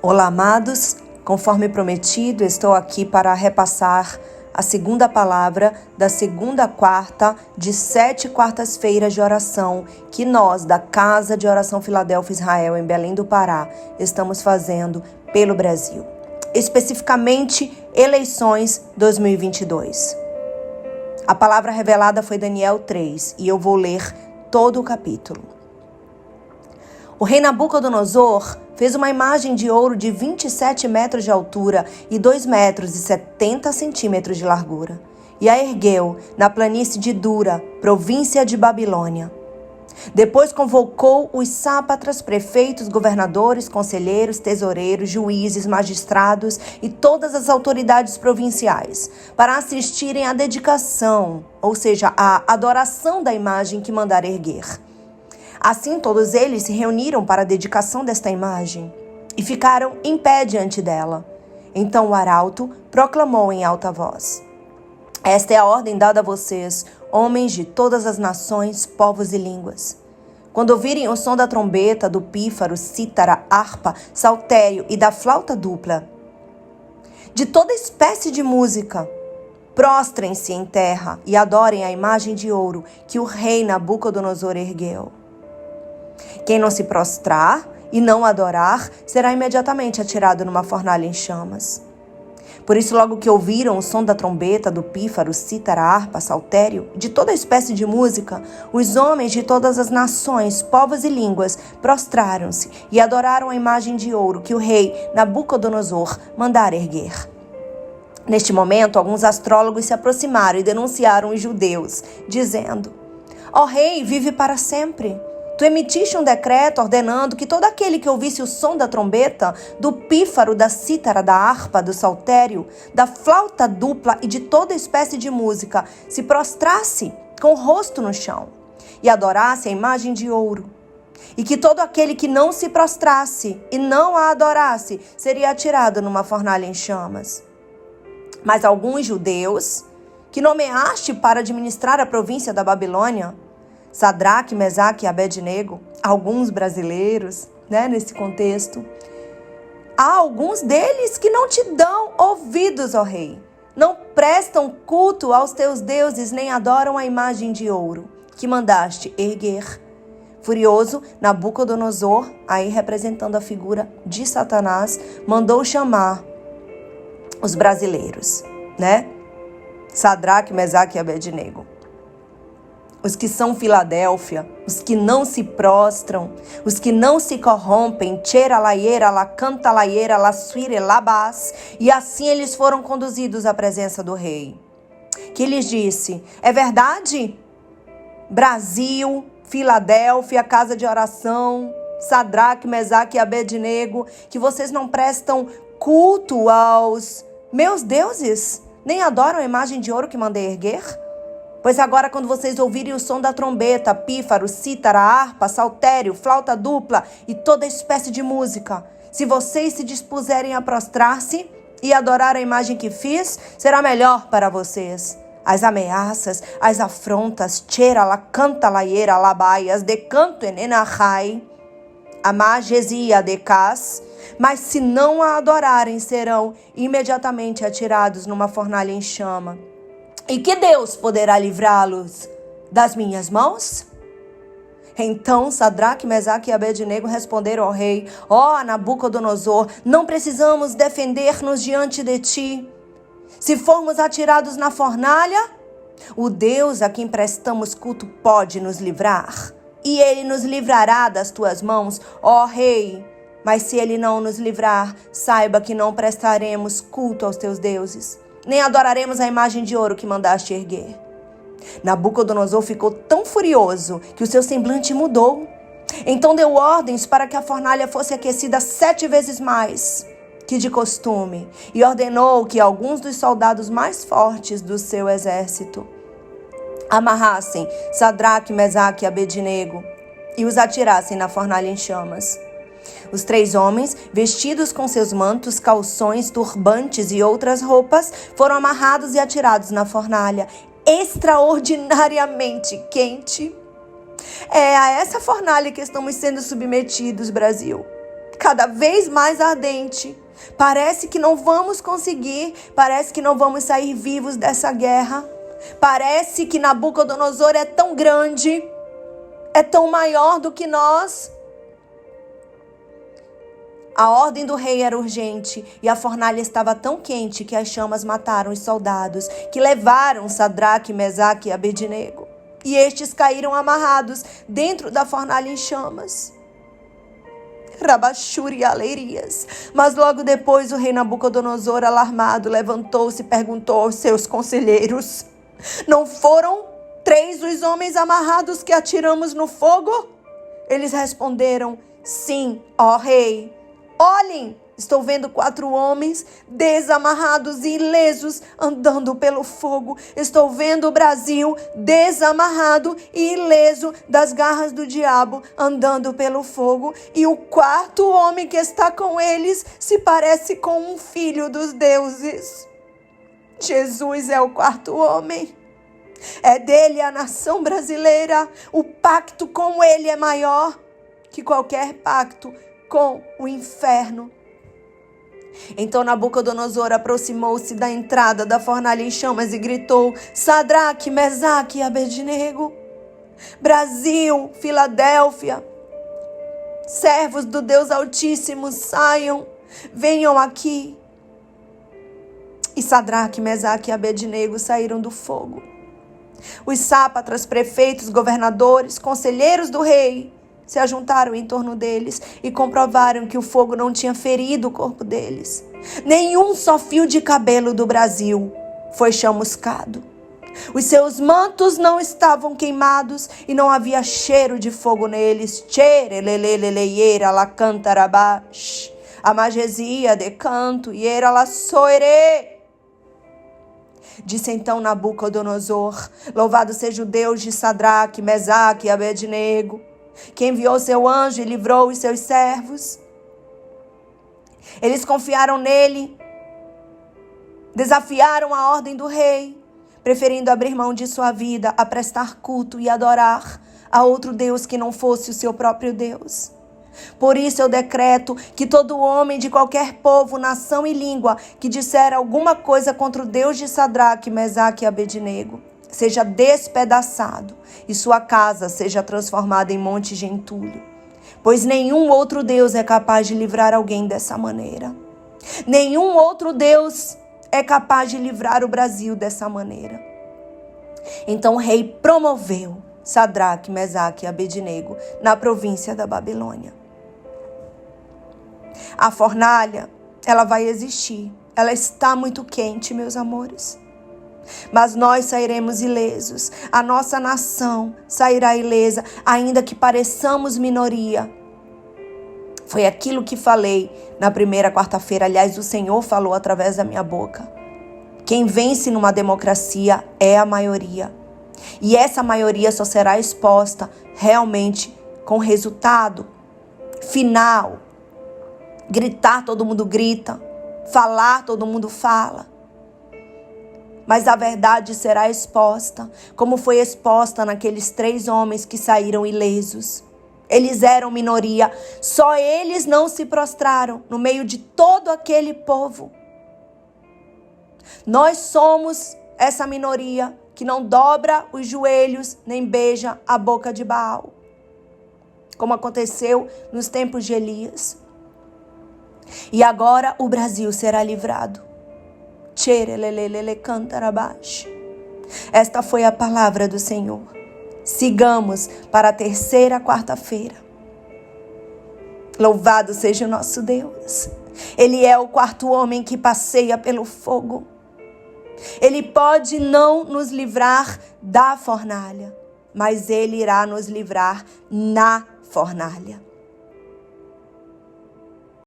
Olá, amados. Conforme prometido, estou aqui para repassar a segunda palavra da segunda quarta de 7 quartas-feiras de oração que nós, da Casa de Oração Filadélfia Israel, em Belém do Pará, estamos fazendo pelo Brasil. Especificamente, eleições 2022. A palavra revelada foi Daniel 3 e eu vou ler todo o capítulo. O rei Nabucodonosor fez uma imagem de ouro de 27 metros de altura e 2 metros e 70 centímetros de largura, e a ergueu na planície de Dura, província de Babilônia. Depois convocou os sátrapas, prefeitos, governadores, conselheiros, tesoureiros, juízes, magistrados e todas as autoridades provinciais para assistirem à dedicação, ou seja, à adoração da imagem que mandara erguer. Assim, todos eles se reuniram para a dedicação desta imagem e ficaram em pé diante dela. Então o arauto proclamou em alta voz: Esta é a ordem dada a vocês, homens de todas as nações, povos e línguas. Quando ouvirem o som da trombeta, do pífaro, cítara, harpa, saltério e da flauta dupla, de toda espécie de música, prostrem-se em terra e adorem a imagem de ouro que o rei Nabucodonosor ergueu. Quem não se prostrar e não adorar será imediatamente atirado numa fornalha em chamas. Por isso, logo que ouviram o som da trombeta, do pífaro, cítara, harpa, saltério, de toda espécie de música, os homens de todas as nações, povos e línguas prostraram-se e adoraram a imagem de ouro que o rei Nabucodonosor mandara erguer. Neste momento, alguns astrólogos se aproximaram e denunciaram os judeus, dizendo: Ó rei, vive para sempre! Tu emitiste um decreto ordenando que todo aquele que ouvisse o som da trombeta, do pífaro, da cítara, da harpa, do saltério, da flauta dupla e de toda espécie de música se prostrasse com o rosto no chão e adorasse a imagem de ouro. E que todo aquele que não se prostrasse e não a adorasse seria atirado numa fornalha em chamas. Mas alguns judeus que nomeaste para administrar a província da Babilônia, Sadraque, Mesaque e Abednego, alguns brasileiros, nesse contexto, há alguns deles que não te dão ouvidos, ó rei, não prestam culto aos teus deuses, nem adoram a imagem de ouro que mandaste erguer. Furioso, Nabucodonosor, aí representando a figura de Satanás, mandou chamar os brasileiros, Sadraque, Mesaque e Abednego. Os que são Filadélfia, os que não se prostram, os que não se corrompem, tchera laiera, la canta laiera, la suire labás, e assim eles foram conduzidos à presença do rei, que lhes disse: É verdade? Brasil, Filadélfia, casa de oração, Sadraque, Mesaque e Abednego, que vocês não prestam culto aos meus deuses, nem adoram a imagem de ouro que mandei erguer? Pois agora, quando vocês ouvirem o som da trombeta, pífaro, cítara, harpa, saltério, flauta dupla e toda espécie de música, se vocês se dispuserem a prostrar-se e adorar a imagem que fiz, será melhor para vocês. As ameaças, as afrontas, tchera, la canta, laiera, labaias, decanto enenahai, amagesia decas, mas se não a adorarem, serão imediatamente atirados numa fornalha em chama. E que Deus poderá livrá-los das minhas mãos? Então Sadraque, Mesaque e Abednego responderam ao rei: Ó Nabucodonosor, não precisamos defender-nos diante de ti. Se formos atirados na fornalha, o Deus a quem prestamos culto pode nos livrar. E ele nos livrará das tuas mãos, ó rei. Mas se ele não nos livrar, saiba que não prestaremos culto aos teus deuses, nem adoraremos a imagem de ouro que mandaste erguer. Nabucodonosor ficou tão furioso que o seu semblante mudou. Então deu ordens para que a fornalha fosse aquecida 7 vezes mais que de costume, e ordenou que alguns dos soldados mais fortes do seu exército amarrassem Sadraque, Mesaque e Abednego e os atirassem na fornalha em chamas. Os 3 homens, vestidos com seus mantos, calções, turbantes e outras roupas, foram amarrados e atirados na fornalha, extraordinariamente quente. É a essa fornalha que estamos sendo submetidos, Brasil. cada vez mais ardente. Parece que não vamos conseguir, parece que não vamos sair vivos dessa guerra. Parece que Nabucodonosor é tão grande, é tão maior do que nós. A ordem do rei era urgente e a fornalha estava tão quente que as chamas mataram os soldados que levaram Sadraque, Mesaque e Abednego. E estes caíram amarrados dentro da fornalha em chamas. Rabachuri e alegrias. Mas logo depois o rei Nabucodonosor, alarmado, levantou-se e perguntou aos seus conselheiros: não foram 3 os homens amarrados que atiramos no fogo? Eles responderam: sim, ó rei. Olhem, estou vendo 4 homens desamarrados e ilesos andando pelo fogo. Estou vendo o Brasil desamarrado e ileso das garras do diabo andando pelo fogo. E o 4º homem que está com eles se parece com um filho dos deuses. Jesus é o 4º homem. É dele a nação brasileira. O pacto com ele é maior que qualquer pacto com o inferno. Então Nabucodonosor aproximou-se da entrada da fornalha em chamas e gritou: Sadraque, Mesaque e Abednego, Brasil, Filadélfia, servos do Deus Altíssimo, saiam, venham aqui. E Sadraque, Mesaque e Abednego saíram do fogo. Os sátrapas, prefeitos, governadores, conselheiros do rei se ajuntaram em torno deles e comprovaram que o fogo não tinha ferido o corpo deles. Nenhum só fio de cabelo do Brasil foi chamuscado. Os seus mantos não estavam queimados e não havia cheiro de fogo neles. Tchereleleleieira la cantarabash, a magesia de canto e era la soere. Disse então Nabucodonosor: louvado seja o Deus de Sadraque, Mesaque e Abednego, que enviou seu anjo e livrou os seus servos. Eles confiaram nele, desafiaram a ordem do rei, preferindo abrir mão de sua vida a prestar culto e adorar a outro Deus que não fosse o seu próprio Deus. Por isso eu decreto que todo homem de qualquer povo, nação e língua que disser alguma coisa contra o Deus de Sadraque, Mesaque e Abednego seja despedaçado e sua casa seja transformada em monte de entulho, pois nenhum outro Deus é capaz de livrar alguém dessa maneira. Nenhum outro Deus é capaz de livrar o Brasil dessa maneira. Então o rei promoveu Sadraque, Mesaque e Abednego na província da Babilônia. A fornalha, ela vai existir. Ela está muito quente, meus amores. Mas nós sairemos ilesos. A nossa nação sairá ilesa, ainda que pareçamos minoria. Foi aquilo que falei na primeira quarta-feira. Aliás, o Senhor falou através da minha boca. Quem vence numa democracia é a maioria. E essa maioria só será exposta realmente com resultado final. Gritar, todo mundo grita. Falar, todo mundo fala. Mas a verdade será exposta, como foi exposta naqueles 3 homens que saíram ilesos. Eles eram minoria, só eles não se prostraram no meio de todo aquele povo. Nós somos essa minoria que não dobra os joelhos nem beija a boca de Baal, como aconteceu nos tempos de Elias. E agora o Brasil será livrado. Esta foi a palavra do Senhor. Sigamos para a 3ª quarta-feira. Louvado seja o nosso Deus. Ele é o 4º homem que passeia pelo fogo. Ele pode não nos livrar da fornalha, mas ele irá nos livrar na fornalha.